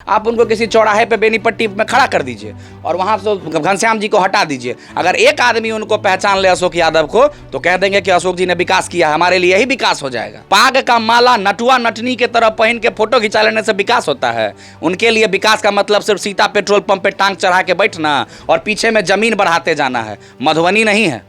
आप उनको किसी चौराहे पे बेनीपट्टी में खड़ा कर दीजिए और वहां से घनश्याम जी को हटा दीजिए। अगर एक आदमी उनको पहचान ले अशोक यादव को तो कह देंगे कि अशोक जी ने विकास किया, हमारे लिए ही विकास हो जाएगा। पाग का माला नटुआ नटनी के तरह पहन के फोटो खिंचा लेने से विकास होता है? उनके लिए विकास का मतलब सिर्फ सीता पेट्रोल पंप पे टांग चढ़ा के बैठना और पीछे में जमीन बढ़ाते जाना है। मधुबनी नहीं है।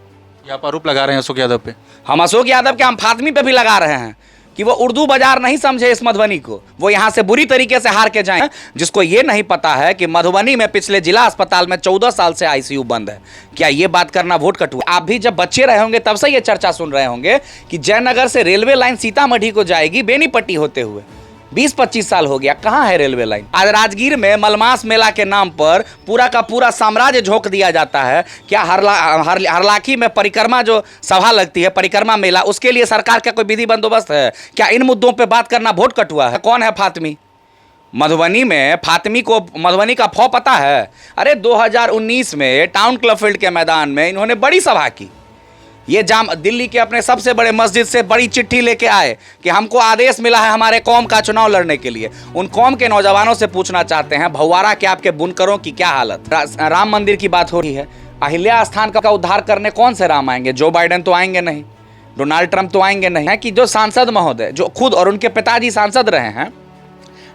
आप आरोप लगा रहे हैं अशोक यादव पे? हम अशोक यादव के हम फातमी पे भी लगा रहे हैं कि वो उर्दू बाजार नहीं समझे इस मधुबनी को, वो यहां से बुरी तरीके से हार के जाएं। जिसको ये नहीं पता है कि मधुबनी में पिछले जिला अस्पताल में 14 साल से आईसीयू बंद है। क्या ये बात करना वोट कटु? आप भी जब बच्चे रहे होंगे तब से ये चर्चा सुन रहे होंगे कि जयनगर से रेलवे लाइन सीतामढ़ी को जाएगी बेनीपट्टी होते हुए। 20-25 साल हो गया, कहां है रेलवे लाइन? आज राजगीर में मलमास मेला के नाम पर पूरा का पूरा साम्राज्य झोंक दिया जाता है। क्या हरलाखी में परिक्रमा जो सभा लगती है, परिक्रमा मेला, उसके लिए सरकार का कोई विधि बंदोबस्त है? क्या इन मुद्दों पे बात करना वोट कटुआ है? कौन है फातमी? मधुबनी में फातमी को मधुबनी का फौ पता है? अरे 2019 में टाउन क्लब फील्ड के मैदान में इन्होंने बड़ी सभा की। ये दिल्ली के अपने सबसे बड़े मस्जिद से बड़ी चिट्ठी लेके आए कि हमको आदेश मिला है हमारे कौम का चुनाव लड़ने के लिए। उन कौम के नौजवानों से पूछना चाहते हैं, भौवारा के आपके बुनकरों की क्या हालत? राम मंदिर की बात हो रही है, अहिल्या स्थान का उद्धार करने कौन से राम आएंगे? जो बाइडेन तो आएंगे नहीं, डोनाल्ड ट्रंप तो आएंगे नहीं। है कि जो सांसद महोदय जो खुद और उनके पिताजी सांसद रहे हैं,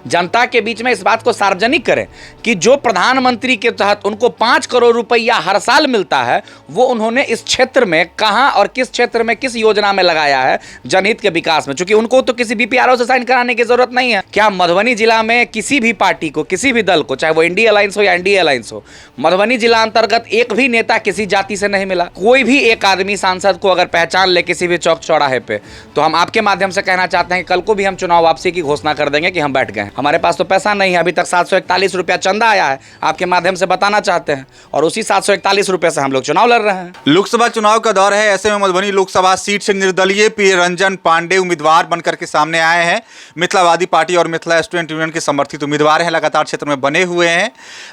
जनता के बीच में इस बात को सार्वजनिक करें कि जो प्रधानमंत्री के तहत उनको 5 करोड़ रुपया हर साल मिलता है, वो उन्होंने इस क्षेत्र में कहां और किस क्षेत्र में किस योजना में लगाया है जनहित के विकास में। चूंकि उनको तो किसी बीपीआरओ से साइन कराने की जरूरत नहीं है। क्या मधुबनी जिला में किसी भी पार्टी को, किसी भी दल को, चाहे वो इंडिया अलायंस हो या एनडीए अलायंस हो, मधुबनी जिला अंतर्गत एक भी नेता किसी जाति से नहीं मिला? कोई भी एक आदमी सांसद को अगर पहचान ले किसी भी चौक चौराहे पे, तो हम आपके माध्यम से कहना चाहते हैं कि कल को भी हम चुनाव वापसी की घोषणा कर देंगे कि हम बैठ गए। हमारे पास तो पैसा नहीं है, अभी तक 741 रुपया चंदा आया है, आपके माध्यम से बताना चाहते हैं, और उसी 741 रुपए से हम लोग चुनाव लड़ रहे हैं। लोकसभा चुनाव का दौर है, ऐसे में मधुबनी लोकसभा सीट से निर्दलीय पी रंजन पांडे उम्मीदवार बनकर के सामने आए हैं। मिथिलावादी पार्टी और मिथिला स्टूडेंट यूनियन के समर्थित उम्मीदवार हैं, लगातार क्षेत्र में बने हुए हैं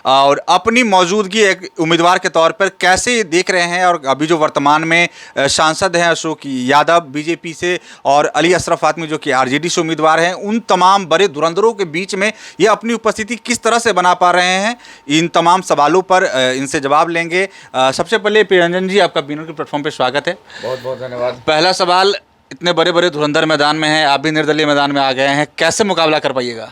और अपनी मौजूदगी एक उम्मीदवार के तौर पर कैसे देख रहे हैं? और अभी जो वर्तमान में सांसद हैं अशोक यादव बीजेपी से और अली अशरफ फातमी जो कि आरजेडी से उम्मीदवार हैं, उन तमाम बड़े धुरंधरों के बीच में ये अपनी उपस्थिति किस तरह से बना पा रहे हैं? इन तमाम सवालों पर इनसे जवाब लेंगे। सबसे पहले पी रंजन जी, आपका बीनर के प्लेटफॉर्म पे स्वागत है। बहुत बहुत धन्यवाद। पहला सवाल, इतने बड़े बड़े धुरंधर मैदान में हैं, आप भी निर्दलीय मैदान में आ गए हैं, कैसे मुकाबला कर पाइएगा?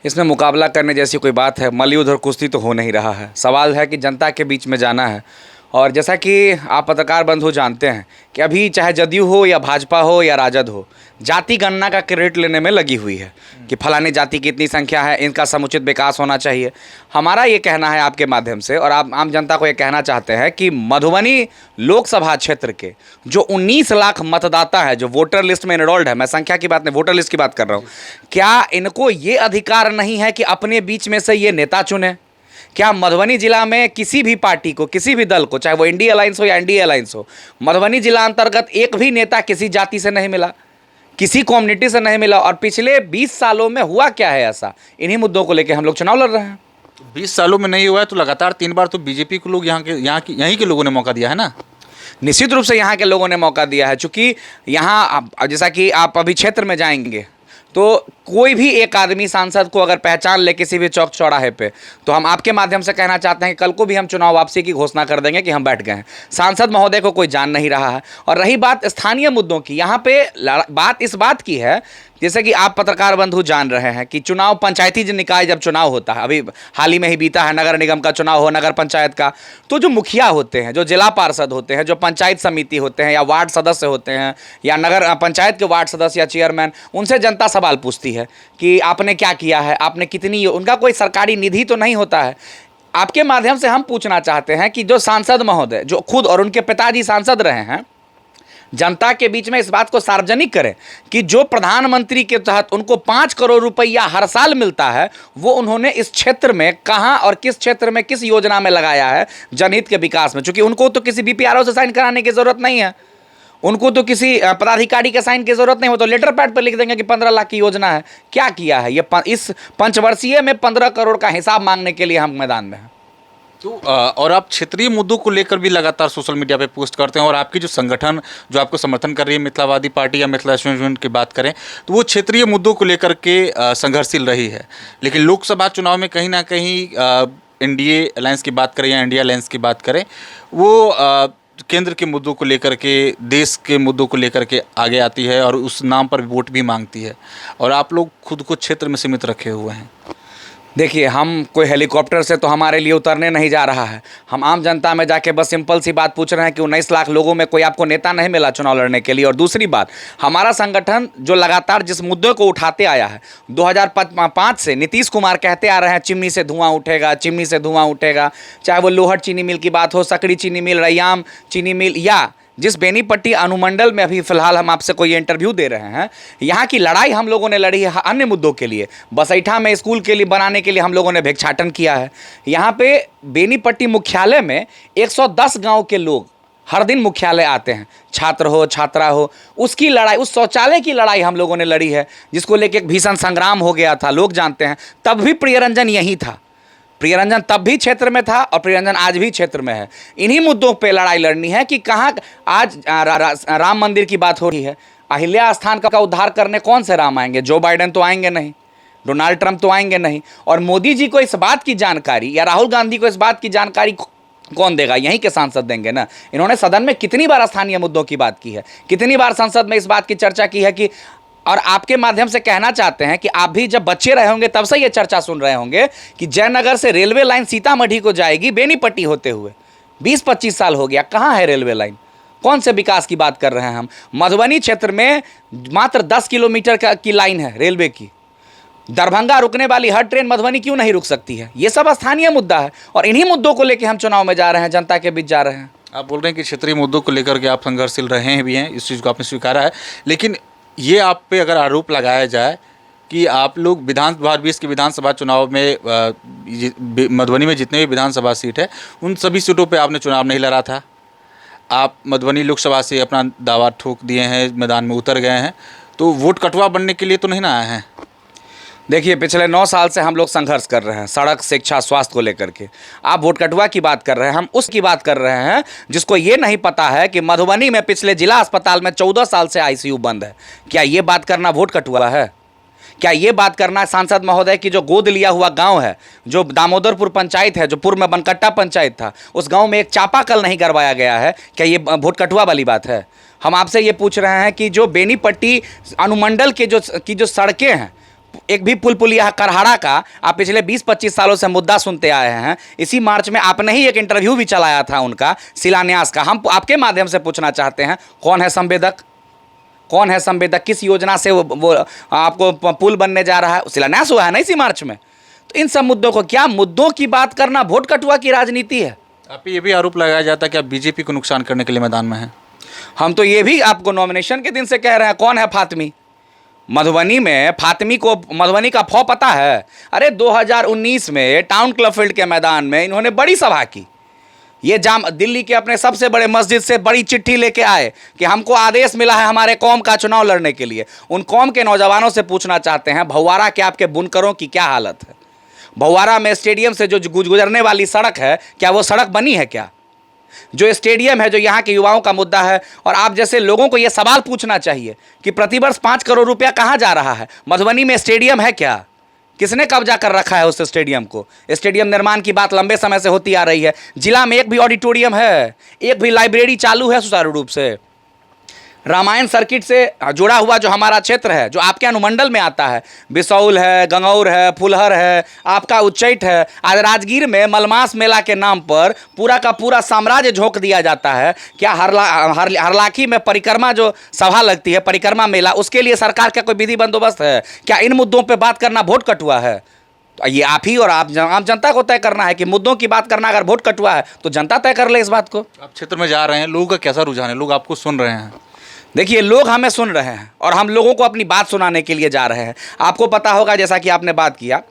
इसमें मुकाबला करने जैसी कोई बात है? मलयुद्ध और कुश्ती तो हो नहीं रहा है। सवाल है कि जनता के बीच में जाना है। और जैसा कि आप पत्रकार बंधु जानते हैं कि अभी चाहे जदयू हो या भाजपा हो या राजद हो, जाति गणना का क्रेडिट लेने में लगी हुई है कि फलानी जाति की इतनी संख्या है, इनका समुचित विकास होना चाहिए। हमारा ये कहना है आपके माध्यम से, और आप आम जनता को ये कहना चाहते हैं कि मधुबनी लोकसभा क्षेत्र के जो 19 लाख मतदाता है, जो वोटर लिस्ट में एनरोल्ड है, मैं संख्या की बात नहीं, वोटर लिस्ट की बात कर रहा हूँ, क्या इनको ये अधिकार नहीं है कि अपने बीच में से ये नेता चुने? क्या मधुबनी जिला में किसी भी पार्टी को, किसी भी दल को, चाहे वो इंडिया अलायंस हो या एनडीए अलायंस हो, मधुबनी जिला अंतर्गत एक भी नेता किसी जाति से नहीं मिला, किसी कम्युनिटी से नहीं मिला? और पिछले 20 सालों में हुआ क्या है ऐसा? इन्हीं मुद्दों को लेकर हम लोग चुनाव लड़ रहे हैं। 20 सालों में नहीं हुआ है तो लगातार 3 बार तो बीजेपी को लोग यहीं के लोगों ने मौका दिया है ना? निश्चित रूप से यहाँ के लोगों ने मौका दिया है, चूँकि यहाँ जैसा कि आप अभी क्षेत्र में जाएंगे तो कोई भी एक आदमी सांसद को अगर पहचान ले किसी भी चौक चौराहे पे, तो हम आपके माध्यम से कहना चाहते हैं कि कल को भी हम चुनाव वापसी की घोषणा कर देंगे कि हम बैठ गए हैं। सांसद महोदय को कोई जान नहीं रहा है। और रही बात स्थानीय मुद्दों की, यहाँ पे बात इस बात की है, जैसे कि आप पत्रकार बंधु जान रहे हैं कि चुनाव, पंचायती निकाय जब चुनाव होता है, अभी हाल ही में ही बीता है, नगर निगम का चुनाव हो, नगर पंचायत का, तो जो मुखिया होते हैं, जो जिला पार्षद होते हैं, जो पंचायत समिति होते हैं या वार्ड सदस्य होते हैं या नगर पंचायत के वार्ड सदस्य या चेयरमैन, उनसे जनता सवाल पूछती है कि आपने क्या किया है, आपने कितनी, उनका कोई सरकारी निधि तो नहीं होता है। आपके माध्यम से हम पूछना चाहते हैं कि जो सांसद महोदय जो खुद और उनके पिताजी सांसद रहे हैं, जनता के बीच में इस बात को सार्वजनिक करें कि जो प्रधानमंत्री के तहत उनको 5 करोड़ रुपया हर साल मिलता है, वो उन्होंने इस क्षेत्र में कहां और किस क्षेत्र में किस योजना में लगाया है जनहित के विकास में। चूंकि उनको तो किसी बीपीआरओ से साइन कराने की जरूरत नहीं है, उनको तो किसी पदाधिकारी के साइन की जरूरत नहीं हो, तो लेटर पैड पर लिख देंगे कि 15 लाख की योजना है। क्या किया है? ये इस पंचवर्षीय में 15 करोड़ का हिसाब मांगने के लिए हम मैदान में हैं। तो और आप क्षेत्रीय मुद्दों को लेकर भी लगातार सोशल मीडिया पे पोस्ट करते हैं, और आपकी जो संगठन जो आपको समर्थन कर रही है मिथिलावादी पार्टी या मिथिला स्टूडेंट की बात करें, तो वो क्षेत्रीय मुद्दों को लेकर के संघर्षशील रही है। लेकिन लोकसभा चुनाव में कहीं ना कहीं एनडीए अलायंस की बात करें या इंडिया अलायंस की बात करें, वो केंद्र के मुद्दों को लेकर के, देश के मुद्दों को लेकर के आगे आती है और उस नाम पर वोट भी मांगती है, और आप लोग खुद को क्षेत्र में सीमित रखे हुए हैं। देखिए, हम कोई हेलीकॉप्टर से तो हमारे लिए उतरने नहीं जा रहा है। हम आम जनता में जाके बस सिंपल सी बात पूछ रहे हैं कि 19 लाख लोगों में कोई आपको नेता नहीं मिला चुनाव लड़ने के लिए। और दूसरी बात, हमारा संगठन जो लगातार जिस मुद्दे को उठाते आया है, 2005 से नीतीश कुमार कहते आ रहे हैं चिमनी से धुआं उठेगा, चिमनी से धुआं उठेगा। चाहे वो लोहट चीनी मिल की बात हो, सकड़ी चीनी मिल, रैयाम चीनी मिल, या जिस बेनीपट्टी अनुमंडल में अभी फिलहाल हम आपसे कोई इंटरव्यू दे रहे हैं, यहाँ की लड़ाई हम लोगों ने लड़ी है अन्य मुद्दों के लिए। बसैठा में स्कूल के लिए बनाने के लिए हम लोगों ने भिक्षाटन किया है। यहाँ पे बेनीपट्टी मुख्यालय में 110 गांव के लोग हर दिन मुख्यालय आते हैं, छात्र हो छात्रा हो। उसकी लड़ाई, उस शौचालय की लड़ाई हम लोगों ने लड़ी है, जिसको लेकर एक भीषण संग्राम हो गया था, लोग जानते हैं। तब भी प्रियरंजन यहीं था। प्रियरंजन तब भी क्षेत्र में था और प्रियरंजन आज भी क्षेत्र में है। इन्हीं मुद्दों पे लड़ाई लड़नी है कि कहाँ आज राम मंदिर की बात हो रही है। अहिल्या स्थान का उद्धार करने कौन से राम आएंगे? जो बाइडेन तो आएंगे नहीं, डोनाल्ड ट्रंप तो आएंगे नहीं। और मोदी जी को इस बात की जानकारी या राहुल गांधी को इस बात की जानकारी कौन देगा? यहीं के सांसद देंगे ना। इन्होंने सदन में कितनी बार स्थानीय मुद्दों की बात की है, कितनी बार संसद में इस बात की चर्चा की है कि, और आपके माध्यम से कहना चाहते हैं कि आप भी जब बच्चे रहे होंगे तब से ये चर्चा सुन रहे होंगे कि जयनगर से रेलवे लाइन सीतामढ़ी को जाएगी बेनीपट्टी होते हुए। 20-25 साल हो गया, कहाँ है रेलवे लाइन? कौन से विकास की बात कर रहे हैं हम? मधुबनी क्षेत्र में मात्र 10 किलोमीटर की लाइन है रेलवे की। दरभंगा रुकने वाली हर ट्रेन मधुबनी क्यों नहीं रुक सकती है? ये सब स्थानीय मुद्दा है, और इन्हीं मुद्दों को लेकर हम चुनाव में जा रहे हैं, जनता के बीच जा रहे हैं। आप बोल रहे हैं कि क्षेत्रीय मुद्दों को लेकर के आप संघर्षशील रहे हैं भी हैं, इस चीज़ को आपने स्वीकारा है। लेकिन ये आप पे अगर आरोप लगाया जाए कि आप लोग 2020 के विधानसभा चुनाव में मधुबनी में जितने भी विधानसभा सीट है उन सभी सीटों पे आपने चुनाव नहीं लड़ा था, आप मधुबनी लोकसभा से अपना दावा ठोक दिए हैं, मैदान में उतर गए हैं, तो वोट कटवा बनने के लिए तो नहीं ना आए हैं? देखिए, पिछले 9 साल से हम लोग संघर्ष कर रहे हैं सड़क, शिक्षा, स्वास्थ्य को लेकर के। आप वोट कटवा की बात कर रहे हैं, हम उसकी बात कर रहे हैं जिसको ये नहीं पता है कि मधुबनी में पिछले जिला अस्पताल में 14 साल से आईसीयू बंद है। क्या ये बात करना वोट कटवा है? क्या ये बात करना सांसद महोदय की जो गोद लिया हुआ गांव है, जो दामोदरपुर पंचायत है, जो पूर्व में बनकट्टा पंचायत था, उस गांव में एक चापाकल नहीं करवाया गया है, क्या ये वोट कटवा वाली बात है? हम आपसे ये पूछ रहे हैं कि जो बेनीपट्टी अनुमंडल के जो सड़कें हैं, एक भी पुल पुलिया करहाड़ा का आप पिछले 20-25 सालों से मुद्दा सुनते आए हैं। इसी मार्च में आपने ही एक इंटरव्यू भी चलाया था उनका शिलान्यास का। हम आपके माध्यम से पूछना चाहते हैं, कौन है संवेदक? कौन है संवेदक? किस योजना से वो आपको पुल बनने जा रहा है? शिलान्यास हुआ है ना इसी मार्च में। तो इन सब मुद्दों को, क्या मुद्दों की बात करना वोट कटुआ की राजनीति है? आप ये भी आरोप लगाया जाता है कि आप बीजेपी को नुकसान करने के लिए मैदान में हैं। हम तो ये भी आपको नॉमिनेशन के दिन से कह रहे हैं, कौन है फातिमी? मधुबनी में फातिमी को, मधुबनी का फौ पता है? अरे 2019 में टाउन क्लब फील्ड के मैदान में इन्होंने बड़ी सभा की। ये दिल्ली के अपने सबसे बड़े मस्जिद से बड़ी चिट्ठी लेके आए कि हमको आदेश मिला है हमारे कौम का चुनाव लड़ने के लिए। उन कौम के नौजवानों से पूछना चाहते हैं, भौवारा के आपके बुनकरों की क्या हालत है? भौवारा में स्टेडियम से जो गुजरने वाली सड़क है, क्या वो सड़क बनी है? क्या जो स्टेडियम है, जो यहाँ के युवाओं का मुद्दा है, और आप जैसे लोगों को ये सवाल पूछना चाहिए कि प्रतिवर्ष 5 करोड़ रुपया कहाँ जा रहा है? मधुबनी में स्टेडियम है क्या? किसने कब्जा कर रखा है उस स्टेडियम को? स्टेडियम निर्माण की बात लंबे समय से होती आ रही है। जिला में एक भी ऑडिटोरियम है, एक भी लाइब्रेरी चालू है सुचारू रूप से? रामायण सर्किट से जुड़ा हुआ जो हमारा क्षेत्र है, जो आपके अनुमंडल में आता है, बिसौल है, गंगौर है, फुलहर है, आपका उच्चैठ है, आज राजगीर में मलमास मेला के नाम पर पूरा का पूरा साम्राज्य झोंक दिया जाता है। क्या हरलाखी में परिक्रमा जो सभा लगती है, परिक्रमा मेला, उसके लिए सरकार का कोई विधि बंदोबस्त है? क्या इन मुद्दों पर बात करना वोट कटुआ है? तो ये आप ही और आप आम जनता को तय करना है कि मुद्दों की बात करना अगर वोट कटुआ है तो जनता तय कर ले इस बात को। आप क्षेत्र में जा रहे हैं, लोगों का कैसा रुझान है? लोग आपको सुन रहे हैं? देखिए, लोग हमें सुन रहे हैं और हम लोगों को अपनी बात सुनाने के लिए जा रहे हैं। आपको पता होगा, जैसा कि आपने बात किया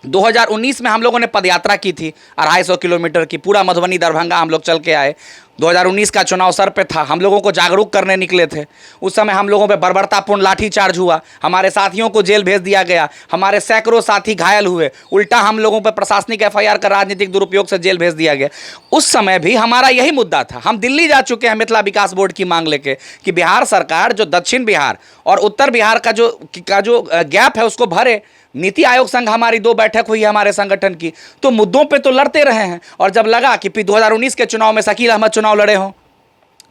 2019 में हम लोगों ने पदयात्रा की थी 250 किलोमीटर की, पूरा मधुबनी दरभंगा हम लोग चल के आए। 2019 का चुनाव सर पे था, हम लोगों को जागरूक करने निकले थे। उस समय हम लोगों पे बर्बरतापूर्ण लाठीचार्ज हुआ, हमारे साथियों को जेल भेज दिया गया, हमारे सैकड़ों साथी घायल हुए, उल्टा हम लोगों पे प्रशासनिक FIR का राजनीतिक दुरुपयोग से जेल भेज दिया गया। उस समय भी हमारा यही मुद्दा था। हम दिल्ली जा चुके हैं मिथिला विकास बोर्ड की मांग लेके कि बिहार सरकार जो दक्षिण बिहार और उत्तर बिहार का जो गैप है उसको भरे। नीति आयोग संघ हमारी 2 बैठक हुई है हमारे संगठन की, तो मुद्दों पे तो लड़ते रहे हैं। और जब लगा कि 2019 के चुनाव में शकील अहमद चुनाव लड़े हों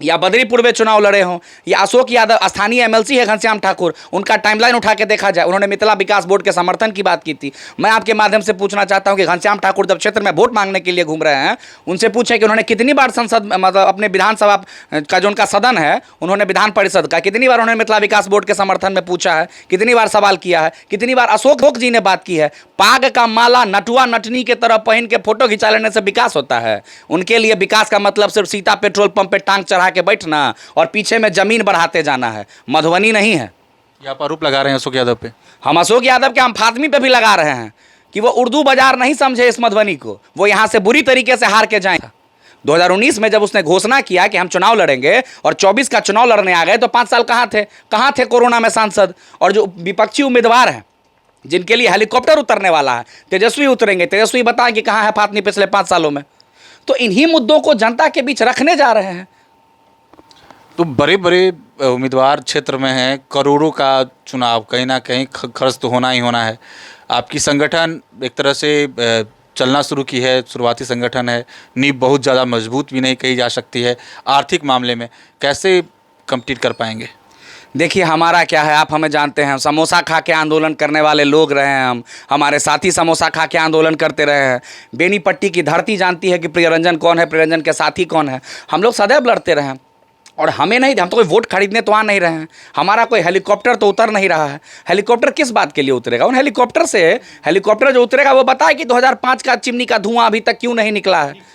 या बद्रीपुर में चुनाव लड़े हों या अशोक यादव स्थानीय MLC है घनश्याम ठाकुर, उनका टाइमलाइन उठा के देखा जाए, उन्होंने मिथिला विकास बोर्ड के समर्थन की बात की थी। मैं आपके माध्यम से पूछना चाहता हूं कि घनश्याम ठाकुर जब क्षेत्र में वोट मांगने के लिए घूम रहे हैं, उनसे पूछें कि उन्होंने कितनी बार संसद मतलब अपने विधानसभा का जो उनका सदन है, उन्होंने विधान परिषद का कितनी बार उन्होंने मिथिला विकास बोर्ड के समर्थन में पूछा है, कितनी बार सवाल किया है, कितनी बार अशोक जी ने बात की है। पाग का माला नटुआ नटनी के तरह पहन के फोटो खिंचा लेने से विकास होता है? उनके लिए विकास का मतलब सिर्फ सीता पेट्रोल पंप पे टांग चढ़ा के बैठना और पीछे में जमीन बढ़ाते जाना है, मधुबनी नहीं है। ये आप आरोप लगा रहे हैं अशोक यादव पे? हम अशोक यादव के हम फातमी पे भी लगा रहे हैं कि वो उर्दू बाजार नहीं समझे इस मधुबनी को, वो यहाँ से बुरी तरीके से हार के जाएगा। 2019 में जब उसने घोषणा किया कि हम चुनाव लड़ेंगे और 24 का चुनाव लड़ने आ गए, तो 5 साल कहाँ थे कोरोना में सांसद? और जो विपक्षी उम्मीदवार हैं जिनके लिए हेलीकॉप्टर उतरने वाला है, तेजस्वी उतरेंगे, तेजस्वी बताएं कि कहाँ है फातमी पिछले 5 सालों में? तो इन्हीं मुद्दों को जनता के बीच रखने जा रहे हैं। तो बड़े बड़े उम्मीदवार क्षेत्र में हैं, करोड़ों का चुनाव, कहीं ना कहीं खर्च तो होना ही होना है। आपकी संगठन एक तरह से चलना शुरू की है, शुरुआती संगठन है, नींव बहुत ज़्यादा मजबूत भी नहीं कही जा सकती है। आर्थिक मामले में कैसे कम्पीट कर पाएंगे? देखिए हमारा क्या है, आप हमें जानते हैं, समोसा खा के आंदोलन करने वाले लोग रहे हैं हम। हमारे साथी समोसा खा के आंदोलन करते रहे हैं। बेनीपट्टी की धरती जानती है कि प्रियरंजन कौन है, प्रियरंजन के साथी कौन है। हम लोग सदैव लड़ते रहे हैं और हमें नहीं, हम तो कोई वोट खरीदने तो आ नहीं रहे हैं। हमारा कोई हेलीकॉप्टर तो उतर नहीं रहा है। हेलीकॉप्टर किस बात के लिए उतरेगा? उन हेलीकॉप्टर जो उतरेगा वो बताए कि 2005 का चिमनी का धुआं अभी तक क्यों नहीं निकला है।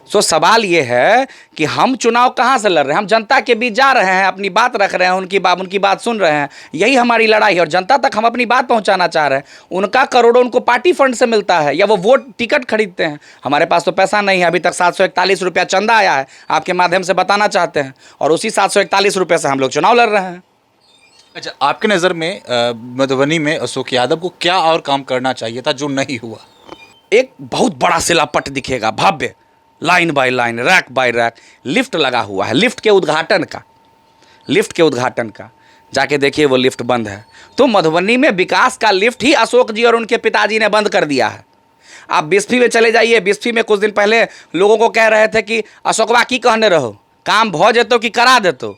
सो सवाल ये है कि हम चुनाव कहाँ से लड़ रहे हैं? हम जनता के बीच जा रहे हैं, अपनी बात रख रहे हैं, उनकी बात सुन रहे हैं। यही हमारी लड़ाई है और जनता तक हम अपनी बात पहुंचाना चाह रहे हैं। उनका करोड़ों उनको पार्टी फंड से मिलता है या वो वोट टिकट खरीदते हैं। हमारे पास तो पैसा नहीं है। अभी तक 741 रुपया चंदा आया है, आपके माध्यम से बताना चाहते हैं, और उसी 741 रुपये से हम लोग चुनाव लड़ रहे हैं। अच्छा, आपके नज़र में मधुबनी में अशोक यादव को क्या और काम करना चाहिए था जो नहीं हुआ? एक बहुत बड़ा शिलापट दिखेगा, भव्य, line by line, rack by rack lift लगा हुआ है। लिफ्ट के उद्घाटन का जाके देखिए, वो लिफ्ट बंद है। तो मधुबनी में विकास का लिफ्ट ही अशोक जी और उनके पिताजी ने बंद कर दिया है। आप बिस्फी में चले जाइए, बिस्फी में कुछ दिन पहले लोगों को कह रहे थे कि अशोकवा की कहने रहो, काम भ जेतो कि करा देतो।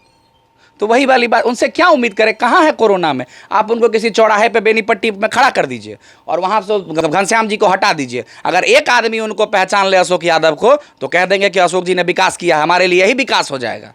तो वही वाली बात, उनसे क्या उम्मीद करें? कहाँ है कोरोना में? आप उनको किसी चौराहे पे बेनीपट्टी में खड़ा कर दीजिए और वहाँ से घनश्याम जी को हटा दीजिए। अगर एक आदमी उनको पहचान ले अशोक यादव को, तो कह देंगे कि अशोक जी ने विकास किया, हमारे लिए ही विकास हो जाएगा।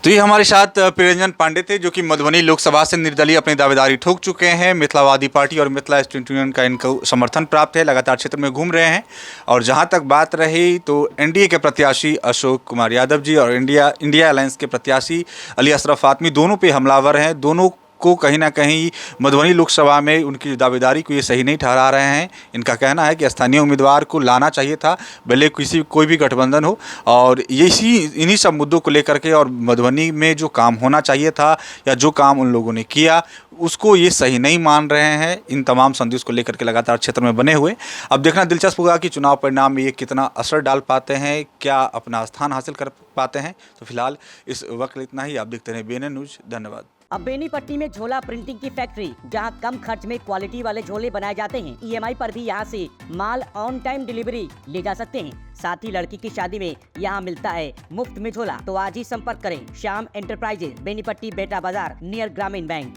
तो ये हमारे साथ प्रियरंजन पांडे थे, जो कि मधुबनी लोकसभा से निर्दलीय अपनी दावेदारी ठोक चुके हैं। मिथिलावादी पार्टी और मिथिला स्टूडेंट यूनियन का इनको समर्थन प्राप्त है, लगातार क्षेत्र में घूम रहे हैं। और जहां तक बात रही, तो एनडीए के प्रत्याशी अशोक कुमार यादव जी और इंडिया अलायंस के प्रत्याशी अली अशरफ फातमी दोनों पे हमलावर हैं। दोनों को कहीं ना कहीं मधुबनी लोकसभा में उनकी दावेदारी को ये सही नहीं ठहरा रहे हैं। इनका कहना है कि स्थानीय उम्मीदवार को लाना चाहिए था, भले कोई भी गठबंधन हो। और इन्हीं सब मुद्दों को लेकर के और मधुबनी में जो काम होना चाहिए था या जो काम उन लोगों ने किया उसको ये सही नहीं मान रहे हैं। इन तमाम संदेश को लेकर के लगातार क्षेत्र में बने हुए। अब देखना दिलचस्प होगा कि चुनाव परिणाम में ये कितना असर डाल पाते हैं, क्या अपना स्थान हासिल कर पाते हैं। तो फिलहाल इस वक्त इतना ही। आप देखते रहे BNN न्यूज़। धन्यवाद। अब बेनीपट्टी में झोला प्रिंटिंग की फैक्ट्री, जहां कम खर्च में क्वालिटी वाले झोले बनाए जाते हैं। EMI पर भी यहां से माल ऑन टाइम डिलीवरी ले जा सकते हैं। साथ ही लड़की की शादी में यहां मिलता है मुफ्त में झोला। तो आज ही संपर्क करें श्याम एंटरप्राइजेज, बेनीपट्टी, बेटा बाजार, नियर ग्रामीण बैंक।